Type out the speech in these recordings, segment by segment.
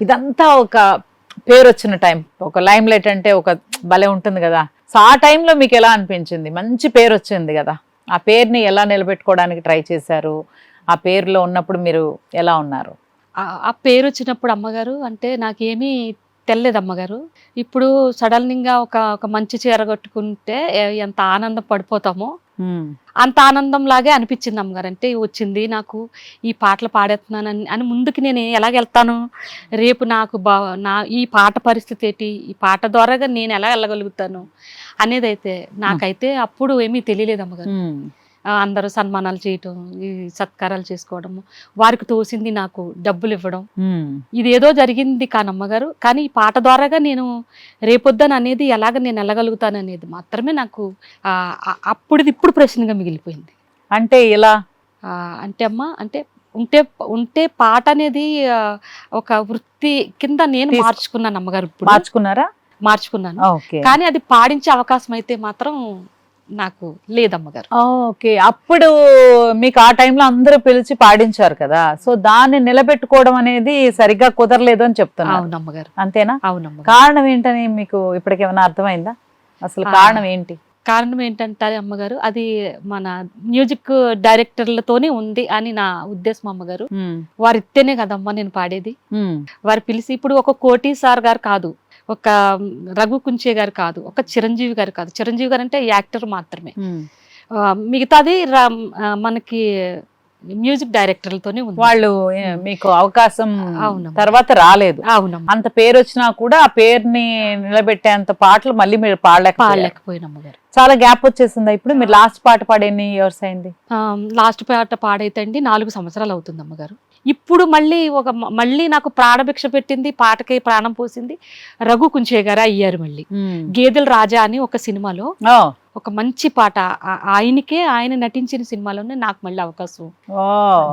ఇదంతా ఒక పేరు వచ్చిన టైం, ఒక లైమ్ లైట్ అంటే ఒక భలే ఉంటుంది కదా. సో ఆ టైంలో మీకు ఎలా అనిపించింది? మంచి పేరు వచ్చింది కదా, ఆ పేరుని ఎలా నిలబెట్టుకోవడానికి ట్రై చేశారు? ఆ పేరులో ఉన్నప్పుడు మీరు ఎలా ఉన్నారు? ఆ పేరు వచ్చినప్పుడు అమ్మగారు అంటే నాకేమీ తెలియదు అమ్మగారు. ఇప్పుడు సడన్గా ఒక మంచి చీర కట్టుకుంటే ఎంత ఆనందం పడిపోతామో అంత ఆనందం లాగే అనిపించింది అమ్మగారు. అంటే వచ్చింది నాకు ఈ పాటలు పాడేస్తున్నానని అని ముందుకు నేను ఎలాగెళ్తాను, రేపు నాకు ఈ పాట పరిస్థితి ఏంటి, ఈ పాట ద్వారాగా నేను ఎలా వెళ్ళగలుగుతాను అనేది అయితే నాకైతే అప్పుడు ఏమీ తెలియలేదు అమ్మగారు. అందరూ సన్మానాలు చేయటం, ఈ సత్కారాలు చేసుకోవడము, వారికి తోసింది నాకు డబ్బులు ఇవ్వడం, ఇదేదో జరిగింది కానమ్మగారు. కానీ ఈ పాట ద్వారాగా నేను రేపొద్దని అనేది ఎలాగ నేను వెళ్ళగలుగుతాను అనేది మాత్రమే నాకు ఇప్పుడు ప్రశ్నగా మిగిలిపోయింది. అంటే ఇలా అంటే అమ్మ అంటే ఉంటే పాట అనేది ఒక వృత్తి కింద నేను మార్చుకున్నాను అమ్మగారు. ఇప్పుడు మార్చుకున్నాను. కానీ అది పాడించే అవకాశం అయితే మాత్రం నాకు లేదమ్మగారు. ఓకే, అప్పుడు మీకు ఆ టైంలో అందరూ పిలిచి పాడించారు కదా, సో దాన్ని నిలబెట్టుకోవడం అనేది సరిగ్గా కుదరలేదు అని చెప్తున్నారు. అవునమ్మగారు. అంతేనా? అవునమ్మ. కారణం ఏంటని మీకు ఇప్పటికేమైనా అర్థమైందా? అసలు కారణం ఏంటి? కారణం ఏంటంటారు అమ్మగారు, అది మన మ్యూజిక్ డైరెక్టర్లతోనే ఉంది అని నా ఉద్దేశం అమ్మగారు. వారిస్తేనే కదమ్మా నేను పాడేది. వారు పిలిచి ఇప్పుడు ఒక కోటి సార్ గారు కాదు, ఒక రఘు కుంచే గారు కాదు, ఒక చిరంజీవి గారు కాదు. చిరంజీవి గారు అంటే యాక్టర్ మాత్రమే, మిగతాది మనకి మ్యూజిక్ డైరెక్టర్లతోనే ఉంది. వాళ్ళు మీకు అవకాశం తర్వాత రాలేదు. అవునమ్మా. అంత పేరు వచ్చినా కూడా ఆ పేరుని నిలబెట్టేంత పాటలు మళ్ళీ మీరు పాడలేకపోయినమ్మ గారు. చాలా గ్యాప్ వచ్చేసిందా ఇప్పుడు? మీరు లాస్ట్ పాట పాడి ఎన్ని ఇయర్స్ అయింది? లాస్ట్ పాట పాడైతే అండి 4 సంవత్సరాలు అవుతుంది అమ్మగారు. ఇప్పుడు మళ్ళీ నాకు ప్రాణభిక్ష పెట్టింది, పాటకి ప్రాణం పోసింది రఘు కుంచే గారు అయ్యారు. మళ్ళీ గేదెల రాజా అని ఒక సినిమాలో ఒక మంచి పాట, ఆయన నటించిన సినిమాలోనే నాకు మళ్ళీ అవకాశం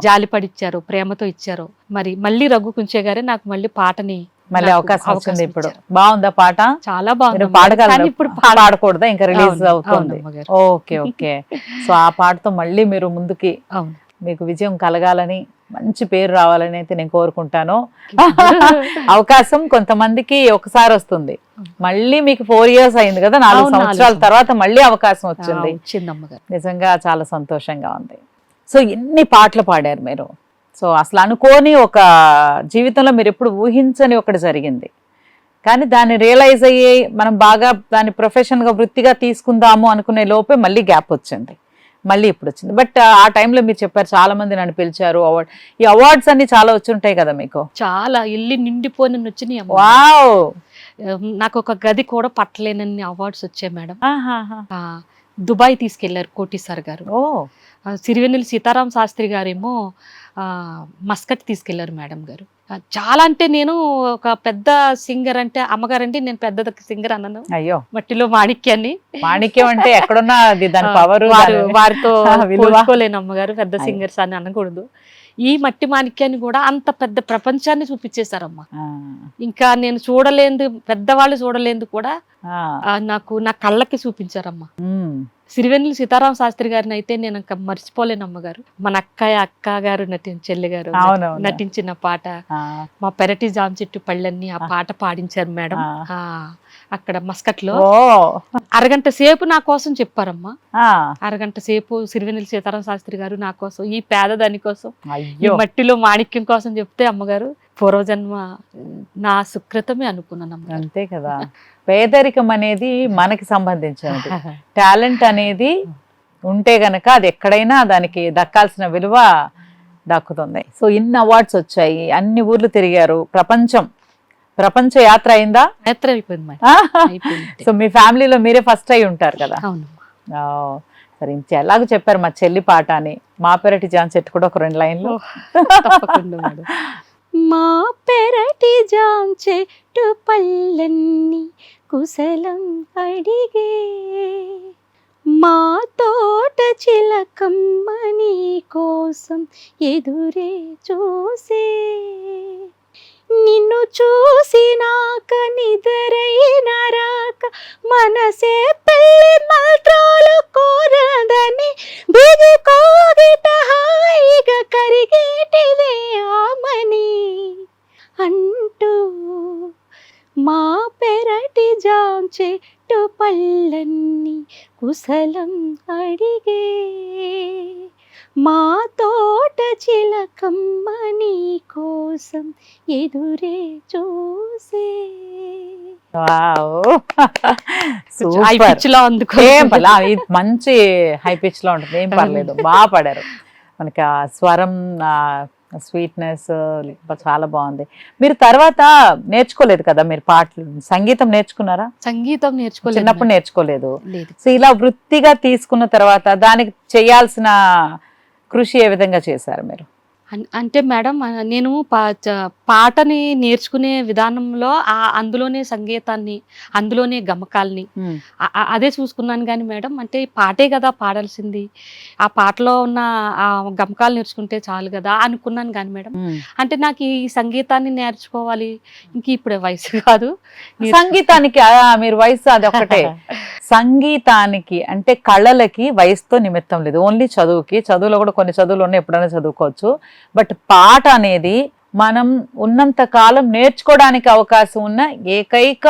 జాలిపడిచ్చారు, ప్రేమతో ఇచ్చారు. మరి మళ్ళీ రఘు కుంచే గారే నాకు మళ్ళీ పాటని మళ్ళీ అవకాశం వచ్చింది. ఇప్పుడు బాగుందా పాట? చాలా బాగుంది. ఇప్పుడు పాడకూడదా, ఇంకా రిలీజ్ అవుతుంది. Okay okay. సో ఆ పాటతో మళ్ళీ మీరు ముందుకి, మీకు విజయం కలగాలని, మంచి పేరు రావాలని అయితే నేను కోరుకుంటాను. అవకాశం కొంతమందికి ఒకసారి వస్తుంది, మళ్ళీ మీకు 4 years అయింది కదా, 4 సంవత్సరాల తర్వాత మళ్ళీ అవకాశం వచ్చింది. నిజంగా చాలా సంతోషంగా ఉంది. సో ఎన్ని పాటలు పాడారు మీరు. సో అసలు అనుకోని ఒక జీవితంలో మీరు ఎప్పుడు ఊహించని ఒకటి జరిగింది, కానీ దాన్ని రియలైజ్ అయ్యి మనం బాగా దాన్ని ప్రొఫెషన్గా వృత్తిగా తీసుకుందాము అనుకునే లోపే మళ్ళీ గ్యాప్ వచ్చింది, మళ్ళీ ఇప్పుడు వచ్చింది. బట్ ఆ టైంలో మీరు చెప్పారు చాలా మంది నన్ను పిలిచారు, ఈ అవార్డ్స్ అన్ని చాలా వచ్చి ఉంటాయి కదా మీకు? చాలా ఇల్లు నిండిపోయిన వచ్చినాయి. వావ్, నాకు ఒక గది కూడా పట్టలేనన్ని అవార్డ్స్ వచ్చాయి మేడం. దుబాయ్ తీసుకెళ్లారు కోటీశ్వర్ గారు. సిరివెన్నెల సీతారాం శాస్త్రి గారేమో మస్కట్ తీసుకెళ్లారు మేడం గారు. చాలా అంటే నేను ఒక పెద్ద సింగర్ అంటే అమ్మగారు అంటే నేను పెద్ద సింగర్ అన్నాను. అయ్యో, మట్టిలో మాణిక్యాన్ని. మాణిక్యం అంటే ఎక్కడున్నా వారితో పోల్చుకోలేను అమ్మగారు, పెద్ద సింగర్స్ అని అనకూడదు. ఈ మట్టి మాణిక్యాన్ని కూడా అంత పెద్ద ప్రపంచాన్ని చూపించేశారమ్మా. ఇంకా నేను చూడలేదు, పెద్దవాళ్ళు చూడలేదు కూడా నాకు నా కళ్ళకి చూపించారమ్మా. సిరివెన్నెల సీతారాం శాస్త్రి గారిని అయితే నేను ఇంకా మర్చిపోలేను అమ్మగారు. మన అక్క గారు చెల్లి గారు నటించిన పాట మా పెరటి జామ చెట్టు పళ్ళన్నీ, ఆ పాట పాడించారు మేడం అక్కడ మస్కట్ లో. అరగంట సేపు నా కోసం చెప్పారమ్మా. అరగంట సేపు సిరివెన్నెల సీతారాం శాస్త్రి గారు నా కోసం, ఈ పేదదాని కోసం, ఈ మట్టిలో మాణిక్యం కోసం చెప్తే అమ్మగారు పూర్వజన్మ నా సుకృతమే అనుకున్నాను. అంతే కదా, పేదరికం అనేది మనకి సంబంధించినది. టాలెంట్ అనేది ఉంటే గనక అది ఎక్కడైనా దానికి దక్కాల్సిన విలువ దక్కుతుంది. సో ఇన్ని అవార్డ్స్ వచ్చాయి, అన్ని ఊర్లు తిరిగారు, ప్రపంచ యాత్ర అయిందా? యాత్ర అయిపోయింది. సో మీ ఫ్యామిలీలో మీరే ఫస్ట్ అయి ఉంటారు కదా. సరే, ఎలాగో చెప్పారు మా చెల్లి పాట అని, మా పెరటి జామ చెట్టు కూడా ఒక 2 లైన్లు. మా పెరటి జామ చెట్టు పళ్ళన్నీ కుశలం అడిగే, మా తోట చిలకమ్మ నీ కోసం ఎదురే చూసే, నిన్ను చూసినాక నిద్రైనా రాక మనసే పెళ్లి మాత్రాలు కోరదని బిగి కోగిట హాయిగా కరిగేటిదే ఆమని అంటూ మా పెరటి జాం చెట్టు పళ్ళన్నీ కుశలం అడిగే, మా తోట చిలకమ్మ నీ కోసం ఎదురే చూసే. హై పిచ్ లో ఏం పర్లేదు, ఇది మంచి హై పిచ్ లో ఉంటుంది, ఏం పర్లేదు, బాగా పాడారు. మనకి ఆ స్వరం, స్వీట్నెస్ చాలా బాగుంది. మీరు తర్వాత నేర్చుకోలేదు కదా మీరు పాటలు, సంగీతం నేర్చుకున్నారా? సంగీతం నేర్చుకోలేదు, చిన్నప్పుడు నేర్చుకోలేదు. సో ఇలా వృత్తిగా తీసుకున్న తర్వాత దానికి చేయాల్సిన కృషి ఏ విధంగా చేశారు మీరు? అంటే మేడం, నేను పాటని నేర్చుకునే విధానంలో అందులోనే సంగీతాన్ని, అందులోనే గమకాల్ని అదే చూసుకున్నాను. కానీ మేడం, అంటే పాటే కదా పాడాల్సింది, ఆ పాటలో ఉన్న ఆ గమకాలు నేర్చుకుంటే చాలు కదా అనుకున్నాను. కానీ మేడం, అంటే నాకు ఈ సంగీతాన్ని నేర్చుకోవాలి, ఇంక ఇప్పుడు వయసు కాదు. సంగీతానికి మీరు వయసు అది ఒకటే. సంగీతానికి అంటే కళలకి వయసుతో నిమిత్తం లేదు, ఓన్లీ చదువుకి. చదువులో కూడా కొన్ని చదువులు ఉన్నాయి, ఎప్పుడైనా చదువుకోవచ్చు. బట్ పాట అనేది మనం ఉన్నంత కాలం నేర్చుకోవడానికి అవకాశం ఉన్న ఏకైక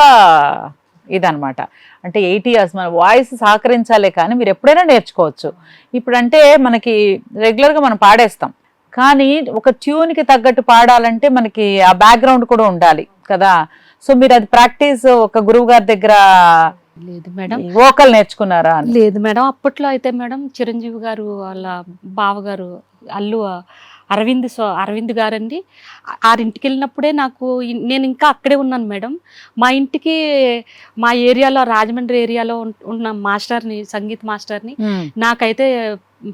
ఇదనమాట. అంటే 80 years మన వాయిస్ సహకరించాలే కానీ మీరు ఎప్పుడైనా నేర్చుకోవచ్చు. ఇప్పుడంటే మనకి రెగ్యులర్గా మనం పాడేస్తాం, కానీ ఒక ట్యూన్కి తగ్గట్టు పాడాలంటే మనకి ఆ బ్యాక్గ్రౌండ్ కూడా ఉండాలి కదా. సో మీరు అది ప్రాక్టీస్ ఒక గురువు గారి దగ్గర లేదు మేడం. వోకల్ నేర్చుకున్నారా? లేదు మేడం. అప్పట్లో అయితే మేడం చిరంజీవి గారు వాళ్ళ బావగారు అల్లు అరవింద్ గారండి, ఆరింటికి వెళ్ళినప్పుడే నేను ఇంకా అక్కడే ఉన్నాను మేడం. మా ఇంటికి మా ఏరియాలో, రాజమండ్రి ఏరియాలో ఉన్న మాస్టర్ని, సంగీత మాస్టర్ని నాకైతే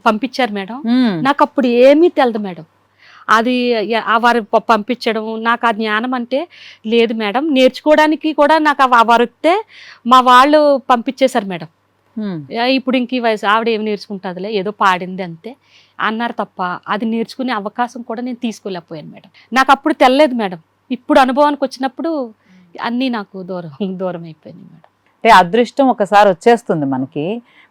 పంపించారు మేడం. నాకు అప్పుడు ఏమీ తెలదు మేడం. అది వారు పంపించడం, నాకు ఆ జ్ఞానం అంటే లేదు మేడం. నేర్చుకోవడానికి కూడా నాకు వారు వస్తే మా వాళ్ళు పంపించేశారు మేడం. ఇప్పుడు ఇంక ఈ వయసు ఆవిడ ఏమి నేర్చుకుంటుందిలే, ఏదో పాడింది అంతే అన్నారు తప్ప అది నేర్చుకునే అవకాశం కూడా నేను తీసుకోలేకపోయాను మేడం. నాకు అప్పుడు తెల్లలేదు మేడం. ఇప్పుడు అనుభవానికి వచ్చినప్పుడు అన్నీ నాకు దూరం అయిపోయింది మేడం. అంటే అదృష్టం ఒకసారి వచ్చేస్తుంది మనకి,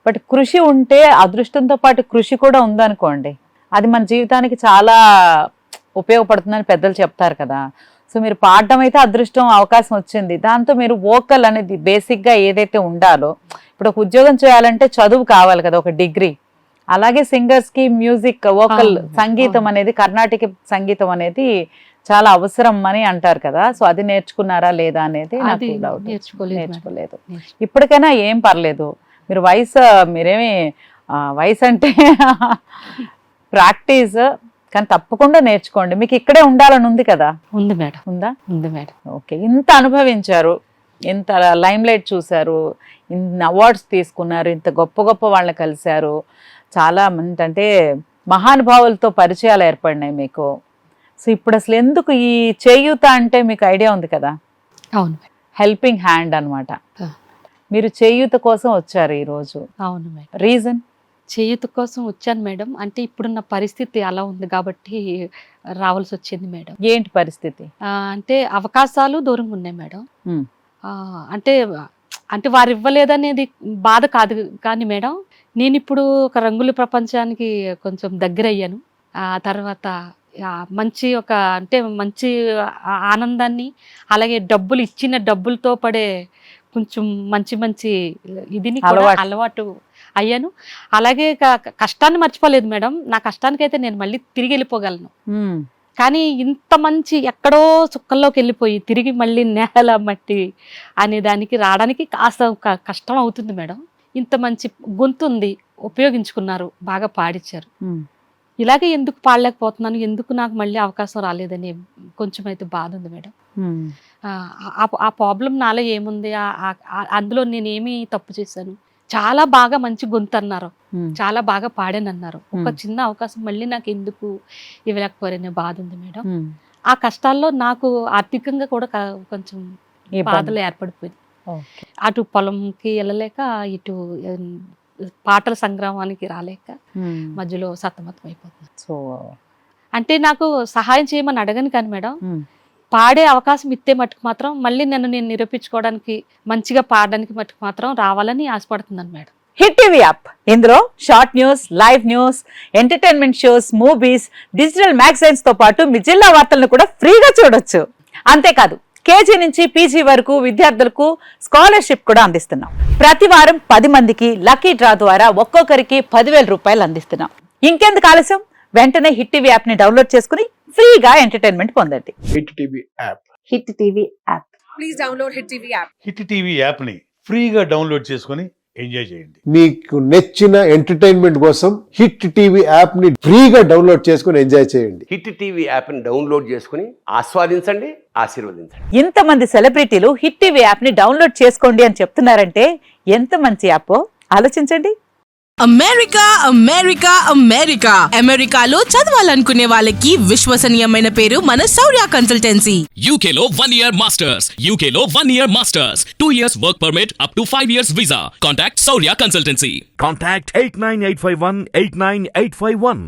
బట్ కృషి ఉంటే అదృష్టంతో పాటు కృషి కూడా ఉందనుకోండి, అది మన జీవితానికి చాలా ఉపయోగపడుతుందని పెద్దలు చెప్తారు కదా. సో మీరు పాడడం అయితే అదృష్టం, అవకాశం వచ్చింది, దాంతో మీరు వోకల్ అనేది బేసిక్గా ఏదైతే ఉండాలో, ఇప్పుడు ఒక ఉద్యోగం చేయాలంటే చదువు కావాలి కదా, ఒక డిగ్రీ. అలాగే సింగర్స్కి మ్యూజిక్, వోకల్, సంగీతం అనేది, కర్ణాటక సంగీతం అనేది చాలా అవసరం అని అంటారు కదా. సో అది నేర్చుకున్నారా లేదా అనేది నాకు డౌట్. నేర్చుకోలేదు. ఇప్పటికైనా ఏం పర్లేదు, మీరు మీరేమి వయసు అంటే ప్రాక్టీస్, కానీ తప్పకుండా నేర్చుకోండి. మీకు ఇక్కడే ఉండాలని ఉంది కదా? ఉంది మేడం. ఉంది మేడం. ఓకే, ఇంత అనుభవించారు, ఇంత లైమ్ లైట్ చూశారు, ఇన్ని అవార్డ్స్ తీసుకున్నారు, ఇంత గొప్ప గొప్ప వాళ్ళని కలిశారు, చాలా మంది అంటే మహానుభావులతో పరిచయాలు ఏర్పడినాయి మీకు. సో ఇప్పుడు అసలు ఎందుకు ఈ చేయూత అంటే మీకు ఐడియా ఉంది కదా? అవును, హెల్పింగ్ హ్యాండ్ అన్నమాట. మీరు చేయూత కోసం వచ్చారు ఈరోజు. అవును మేడం. రీజన్? చేయూత కోసం వచ్చాను మేడం. అంటే ఇప్పుడున్న పరిస్థితి అలా ఉంది కాబట్టి రావాల్సి వచ్చింది మేడం. ఏంటి పరిస్థితి? అంటే అవకాశాలు దూరంగా ఉన్నాయి మేడం. అంటే వారు ఇవ్వలేదనేది బాధ కాదు కానీ మేడం, నేను ఇప్పుడు ఒక రంగుల ప్రపంచానికి కొంచెం దగ్గర అయ్యాను. ఆ తర్వాత మంచి మంచి ఆనందాన్ని, అలాగే ఇచ్చిన డబ్బులతో పడే కొంచెం మంచి ఇదిని అలవాటు అయ్యాను. అలాగే కష్టాన్ని మర్చిపోలేదు మేడం. నా కష్టానికైతే నేను మళ్ళీ తిరిగి వెళ్ళిపోగలను. కానీ ఇంత మంచి ఎక్కడో చుక్కల్లోకి వెళ్ళిపోయి తిరిగి మళ్ళీ నేల మట్టి అనే దానికి రావడానికి కాస్త కష్టం అవుతుంది మేడం. ఇంత మంచి గొంతు ఉంది, ఉపయోగించుకున్నారు, బాగా పాడించారు. ఇలాగే ఎందుకు పాడలేకపోతున్నాను, ఎందుకు నాకు మళ్ళీ అవకాశం రాలేదని కొంచెం అయితే బాధ ఉంది మేడం. ఆ ప్రాబ్లం నాలో ఏముంది, అందులో నేనేమి తప్పు చేశాను? చాలా బాగా మంచి గొంతు అన్నారు, చాలా బాగా పాడానన్నారు. ఒక చిన్న అవకాశం మళ్ళీ నాకు ఎందుకు ఇవ్వలేకపోయారనే బాధ ఉంది మేడం. ఆ కష్టాల్లో నాకు ఆర్థికంగా కూడా కొంచెం బాధలు ఏర్పడిపోయింది. అటు పొలంకి వెళ్ళలేక, ఇటు పాటల సంగ్రామానికి రాలేక మధ్యలో సతమతం అయిపోతుంది. సో అంటే నాకు సహాయం చేయమని అడగను కానీ మేడం, పాడే అవకాశం ఇస్తే మటుకు మాత్రం మళ్ళీ నేను నిరూపించుకోవడానికి, మంచిగా పాడడానికి మటుకు మాత్రం రావాలని ఆశపడుతున్నాను మేడం. హిట్ టీవీ యాప్, ఇందులో short news, live news, entertainment shows, movies, digital magazines తో పాటు మీ జిల్లా వార్తలను కూడా ఫ్రీగా చూడొచ్చు. అంతేకాదు కేజీ నుంచి పీజీ వరకు విద్యార్థులకు స్కాలర్షిప్ కూడా అందిస్తున్నాం. ప్రతి వారం 10 మందికి లక్కీ డ్రా ద్వారా ఒక్కొక్కరికి 10,000 రూపాయలు అందిస్తున్నాం. ఇంకెందుకు ఆలస్యం, వెంటనే హిట్ టీవీ యాప్ ని డౌన్లోడ్ చేసుకుని ఫ్రీగా ఎంటర్టైన్మెంట్ పొందండి. Hit TV app. Hit TV app. Please download Hit TV app. Hit TV యాప్ని ఫ్రీగా డౌన్లోడ్ చేసుకొని ఎంజాయ్ చేయండి. మీకు నచ్చిన ఎంటర్టైన్మెంట్ కోసం హిట్ టీవీ యాప్ ని ఫ్రీగా డౌన్లోడ్ చేసుకుని ఎంజాయ్ చేయండి. హిట్ టీవీ యాప్ని డౌన్లోడ్ చేసుకుని ఆస్వాదించండి, ఆశీర్వదించండి. ఇంతమంది సెలబ్రిటీలు హిట్ టీవీ యాప్ ని డౌన్లోడ్ చేసుకోండి అని చెప్తున్నారంటే ఎంత మంచి యాప్ ఆలోచించండి. అమెరికా అమెరికా అమెరికా అమెరికాలో చదవాలనుకునే వాళ్ళకి విశ్వసనీయమైన పేరు మన శౌర్య కన్సల్టెన్సీ. UK లో 1 year masters. UK లో 1 year masters. 2 years work permit up to 5 years visa. Contact Saurya Consultancy. Contact 89851 89851.